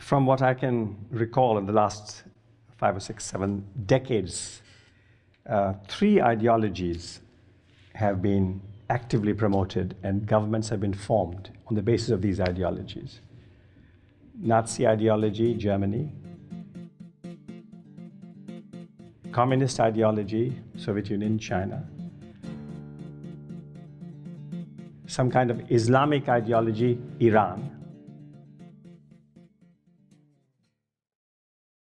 From what I can recall in the last 5 or 6, 7 decades, 3 ideologies have been actively promoted and governments have been formed on the basis of these ideologies. Nazi ideology, Germany. Communist ideology, Soviet Union, China. Some kind of Islamic ideology, Iran.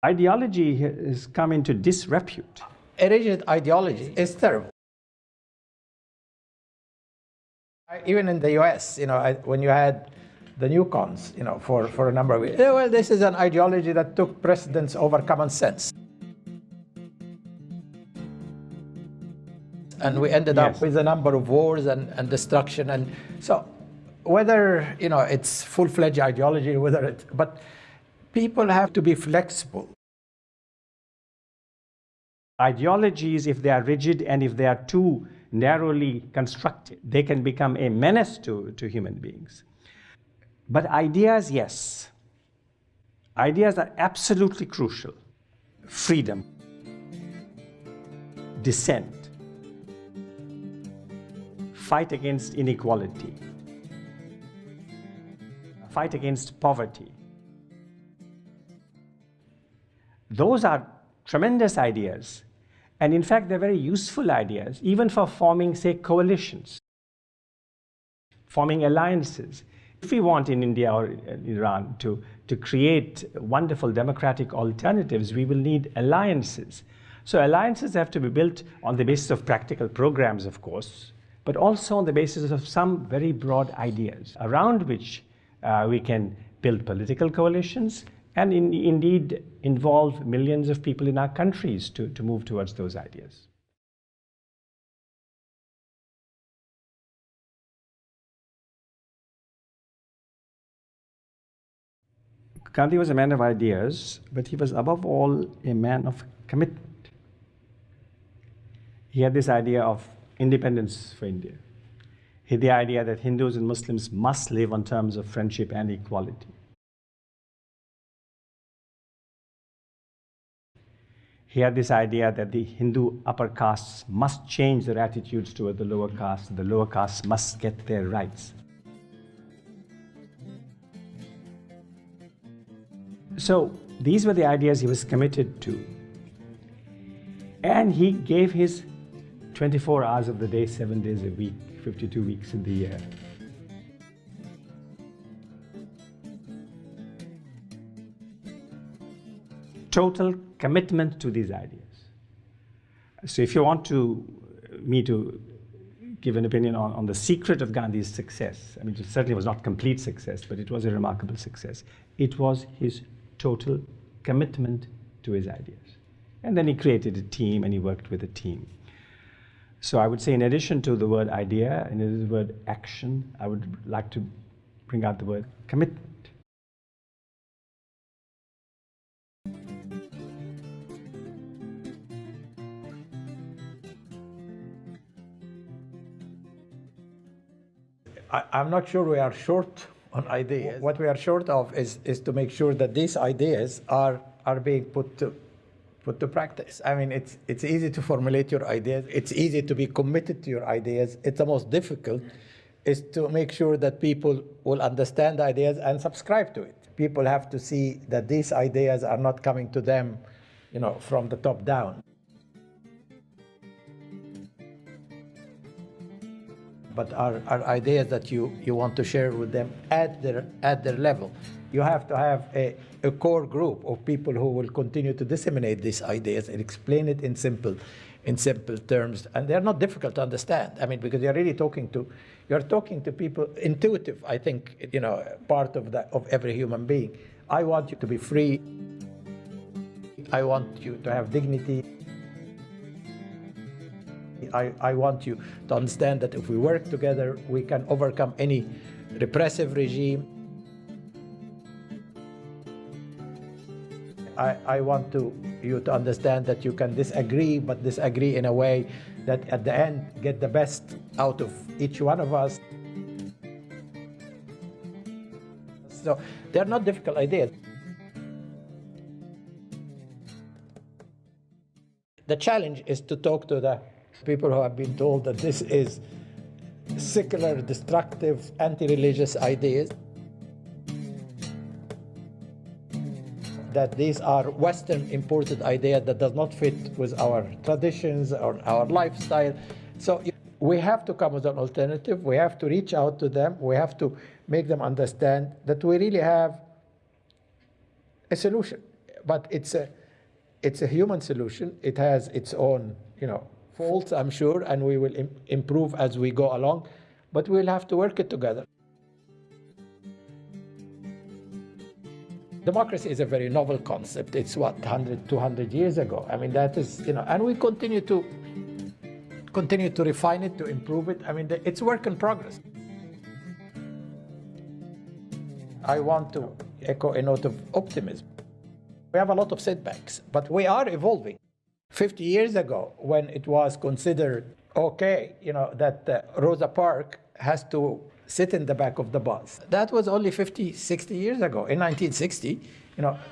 Ideology has come into disrepute. A rigid ideology is terrible. Even in the US, when you had the newcons, for a number of years, well, this is an ideology that took precedence over common sense. And we ended up with a number of wars and destruction. And so whether, it's full-fledged ideology, but people have to be flexible. Ideologies, if they are rigid and if they are too narrowly constructed, they can become a menace to human beings. But ideas, yes. Ideas are absolutely crucial. Freedom, dissent, fight against inequality, fight against poverty. Those are tremendous ideas. And in fact, they're very useful ideas, even for forming, say, coalitions, forming alliances. If we want in India or in Iran to create wonderful democratic alternatives, we will need alliances. So alliances have to be built on the basis of practical programs, of course, but also on the basis of some very broad ideas around which we can build political coalitions and indeed involve millions of people in our countries to move towards those ideas. Gandhi was a man of ideas, but he was above all a man of commitment. He had this idea of independence for India. He had the idea that Hindus and Muslims must live on terms of friendship and equality. He had this idea that the Hindu upper castes must change their attitudes toward the lower castes. The lower castes must get their rights. So these were the ideas he was committed to. And he gave his 24 hours of the day, 7 days a week, 52 weeks in the year. Total commitment to these ideas. So if you want me to give an opinion on the secret of Gandhi's success, I mean, it certainly was not complete success, but it was a remarkable success. It was his total commitment to his ideas. And then he created a team and he worked with a team. So I would say, in addition to the word idea and the word action, I would like to bring out the word commitment. I'm not sure we are short on ideas. What we are short of is to make sure that these ideas are being put to practice. I mean, it's easy to formulate your ideas. It's easy to be committed to your ideas. It's the most difficult is to make sure that people will understand the ideas and subscribe to it. People have to see that these ideas are not coming to them, from the top down. But are ideas that you want to share with them at their level. You have to have a core group of people who will continue to disseminate these ideas and explain it in simple terms. And they're not difficult to understand. I mean, because you're really talking to people, intuitive, I think, part of every human being. I want you to be free. I want you to have dignity. I want you to understand that if we work together, we can overcome any repressive regime. I want you to understand that you can disagree, but disagree in a way that at the end get the best out of each one of us. So they're not difficult ideas. The challenge is to talk to the people who have been told that this is secular, destructive, anti-religious ideas, that these are Western imported ideas that does not fit with our traditions or our lifestyle. So we have to come with an alternative. We have to reach out to them. We have to make them understand that we really have a solution. But it's a human solution. It has its own, faults, I'm sure, and we will improve as we go along. But we'll have to work it together. Democracy is a very novel concept. It's 100, 200 years ago. I mean, that is, and we continue to refine it, to improve it. I mean, it's work in progress. I want to echo a note of optimism. We have a lot of setbacks, but we are evolving. 50 years ago, when it was considered okay, that Rosa Parks has to sit in the back of the bus. That was only 50, 60 years ago. In 1960,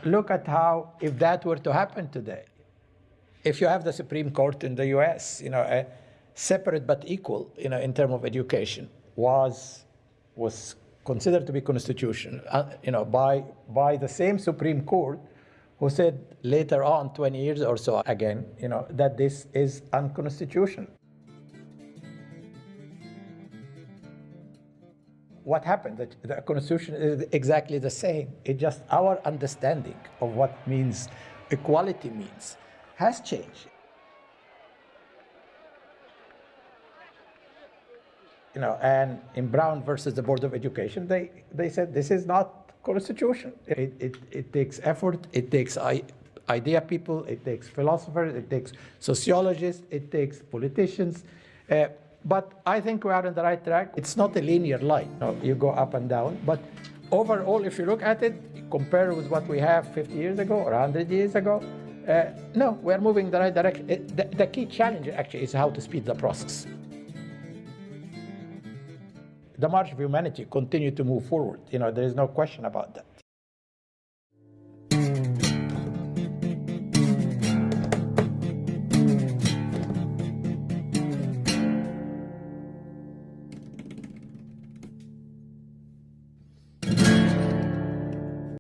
look at how, if that were to happen today, if you have the Supreme Court in the US, separate but equal, in terms of education, was considered to be constitutional, by the same Supreme Court, who said later on, 20 years or so again, that this is unconstitutional. What happened? The Constitution is exactly the same. It's just our understanding of what means equality means has changed. And in Brown versus the Board of Education, they said this is not constitution. It takes effort, it takes idea people, it takes philosophers, it takes sociologists, it takes politicians. But I think we are on the right track. It's not a linear line. You go up and down. But overall, if you look at it, compare with what we have 50 years ago or 100 years ago, no, we're moving in the right direction. The key challenge, actually, is how to speed the process. The march of humanity continues to move forward. There is no question about that.